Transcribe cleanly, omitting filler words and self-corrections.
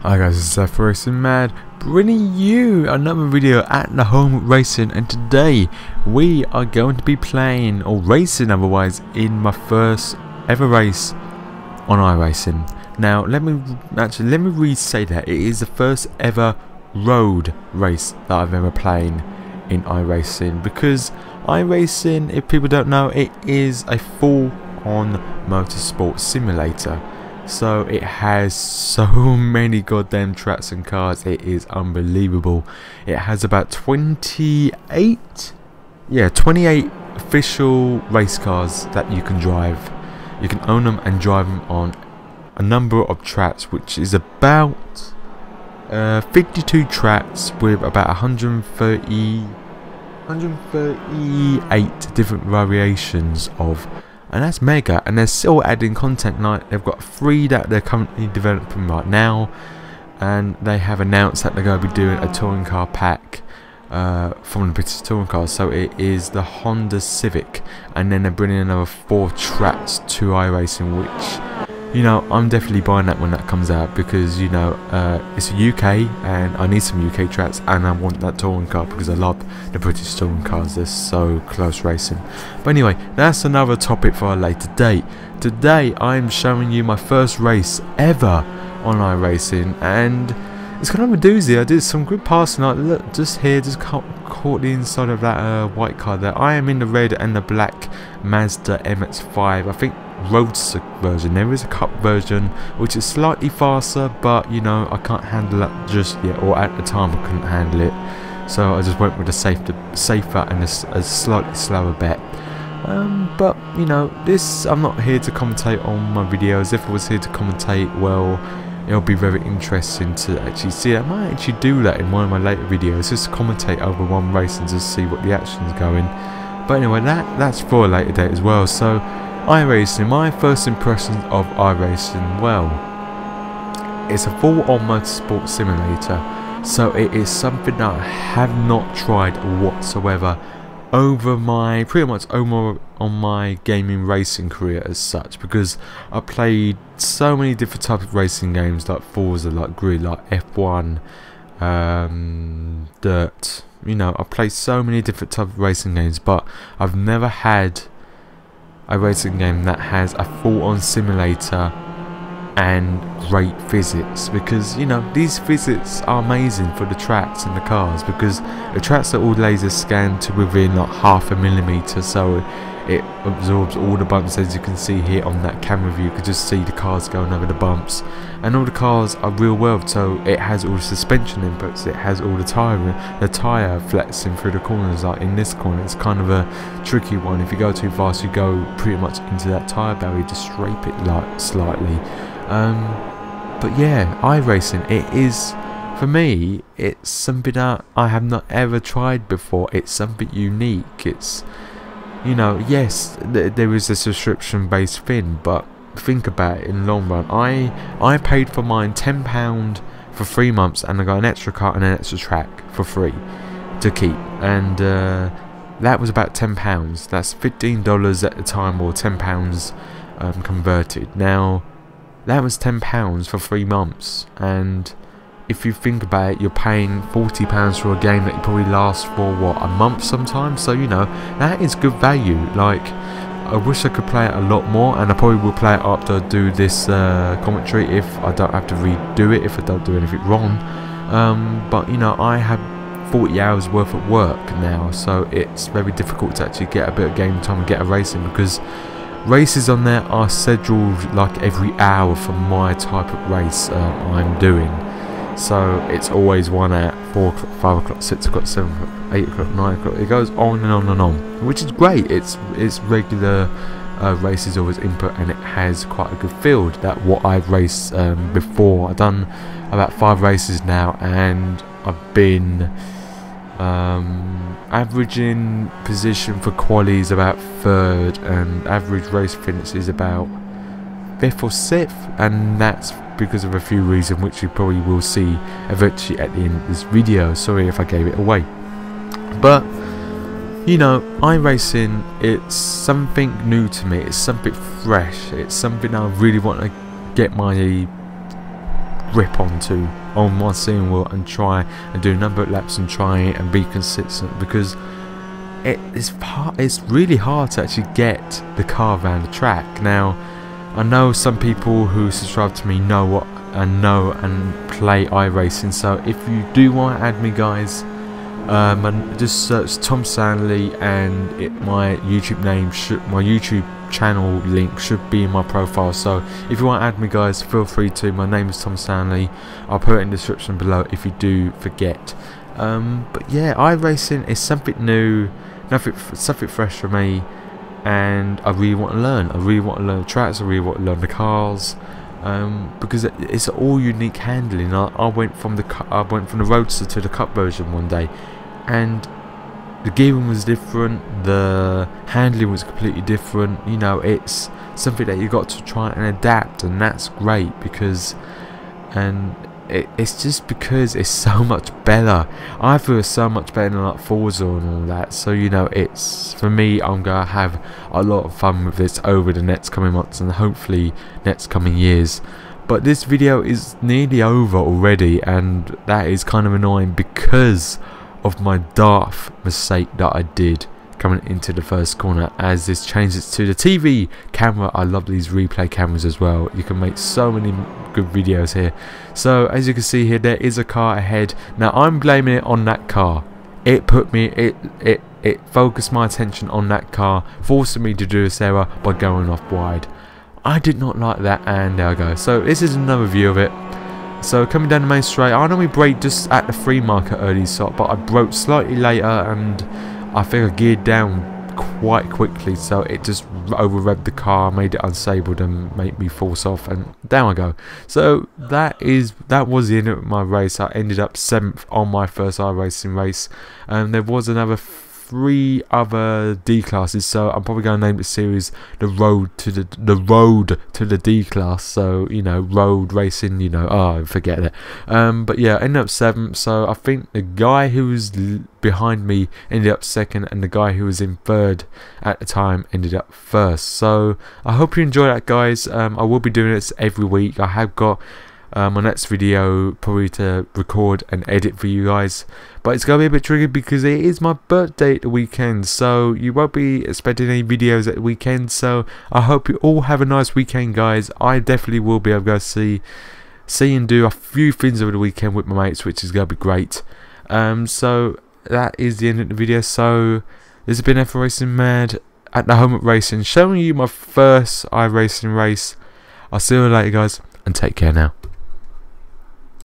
Hi guys, this is IRacing Mad, bringing you another video at the home racing, and today we are going to be playing, or racing otherwise, in my first ever race on iRacing. Now let me re-say that it is the first ever road race that I've ever played in iRacing, because iRacing, if people don't know, it is a full-on motorsport simulator. So it has so many goddamn tracks and cars, it is unbelievable. It has about 28 official race cars that you can drive. You can own them and drive them on a number of tracks, which is about 52 tracks with about 138 different variations of. And that's mega, and they're still adding content. Like, they've got 3 that they're currently developing right now, and they have announced that they're going to be doing a touring car pack from the British touring cars. So it is the Honda Civic, and then they're bringing another 4 tracks to iRacing, which, you know, I'm definitely buying that when that comes out, because, you know, it's UK and I need some UK tracks, and I want that touring car because I love the British touring cars. They're so close racing. But anyway, that's another topic for a later date. Today I'm showing you my first race ever on iRacing, and it's kind of a doozy. I did some good passing. Like, look, just here, just caught the inside of that white car there. I am in the red and the black Mazda MX-5. I think roadster version. There is a cup version which is slightly faster, but you know, I can't handle that just yet, or at the time I couldn't handle it, so I just went with a safer and a slightly slower bet. But you know, I'm not here to commentate on my videos. If I was here to commentate, well, it'll be very interesting to actually see. I might actually do that in one of my later videos, just commentate over one race and just see what the action's going. But anyway, that's for a later date as well. So iRacing, my first impressions of iRacing, well, it's a full-on motorsport simulator, so it is something that I have not tried whatsoever over my, pretty much over on my gaming racing career as such, because I played so many different types of racing games, like Forza, like Grid, like Ep.1, Dirt, you know, I played so many different types of racing games, but I've never had a racing game that has a full-on simulator and great physics, because, you know, these physics are amazing for the tracks and the cars, because the tracks are all laser scanned to within like ½ millimeter, so it absorbs all the bumps. As you can see here on that camera view, you can just see the cars going over the bumps, and all the cars are real world. So it has all the suspension inputs, it has all the tyre flexing through the corners. Like in this corner, it's kind of a tricky one. If you go too fast, you go pretty much into that tyre barrier, just scrape it like slightly. But yeah, iRacing, it is, for me, it's something that I have not ever tried before. It's something unique. It's, you know, yes, there is a subscription based thing, but think about it in the long run. I paid for mine £10 for 3 months, and I got an extra car and an extra track for free to keep, and that was about £10. That's $15 at the time, or £10 converted. Now that was £10 for 3 months, and if you think about it, you're paying £40 for a game that you probably lasts for, what, a month sometimes. So, you know, that is good value. Like, I wish I could play it a lot more, and I probably will play it after I do this commentary, if I don't have to redo it, if I don't do anything wrong. But, you know, I have 40 hours worth of work now, so it's very difficult to actually get a bit of game time and get a racing, because races on there are scheduled like every hour for my type of race I'm doing. So it's always one at 4 o'clock, 5 o'clock, 6 o'clock, 7 o'clock, 8 o'clock, 9 o'clock. It goes on and on and on, which is great. It's regular races always input, and it has quite a good field. That what I've raced before. I've done about 5 races now, and I've been averaging position for qualies about 3rd, and average race finish is about 5th or 6th, and that's because of a few reasons which you probably will see eventually at the end of this video. Sorry if I gave it away, but you know, iRacing, it's something new to me, it's something fresh, it's something I really want to get my rip onto on my steering wheel and try and do a number of laps and try it and be consistent, because it's really hard to actually get the car around the track. Now I know some people who subscribe to me know and play iRacing, so if you do want to add me, guys, just search Tom Stanley and my YouTube channel link should be in my profile. So if you want to add me, guys, feel free to. My name is Tom Stanley. I'll put it in the description below if you do forget. But yeah, iRacing is something new, something fresh for me, and I really want to learn. I really want to learn the tracks. I really want to learn the cars, because it's all unique handling. I went from the Roadster to the Cup version one day, and the gearing was different, the handling was completely different. You know, it's something that you got to try and adapt, and that's great because, it's just because it's so much better. I feel it's so much better than like Forza and all that. So you know, it's, for me, I'm gonna have a lot of fun with this over the next coming months and hopefully next coming years. But this video is nearly over already, and that is kind of annoying because of my daft mistake that I did coming into the first corner, as this changes to the TV camera. I love these replay cameras as well. You can make so many good videos here. So as you can see here, there is a car ahead. Now I'm blaming it on that car. It focused my attention on that car, forcing me to do this error by going off wide. I did not like that, and there I go. So this is another view of it. So coming down the main straight, I normally brake just at the 3 marker early stop, but I broke slightly later, and I think I geared down quite quickly, so it just over revved the car, made it unstable and made me force off, and down I go. So that was the end of my race. I ended up 7th on my first iRacing race, and there was another 3 other D classes, so I'm probably going to name the series the road to the D class. So you know, road racing, you know, oh, forget it. But yeah, I ended up 7th, so I think the guy who was behind me ended up 2nd, and the guy who was in 3rd at the time ended up 1st. So I hope you enjoy that, guys. I will be doing this every week. I have got my next video probably to record and edit for you guys, but it's gonna be a bit tricky because it is my birthday at the weekend, so you won't be expecting any videos at the weekend. So I hope you all have a nice weekend, guys. I definitely will be able to go see and do a few things over the weekend with my mates, which is gonna be great. So that is the end of the video. So this has been iRacing Mad at the home of racing, showing you my first iRacing race. I'll see you later, guys, and take care now.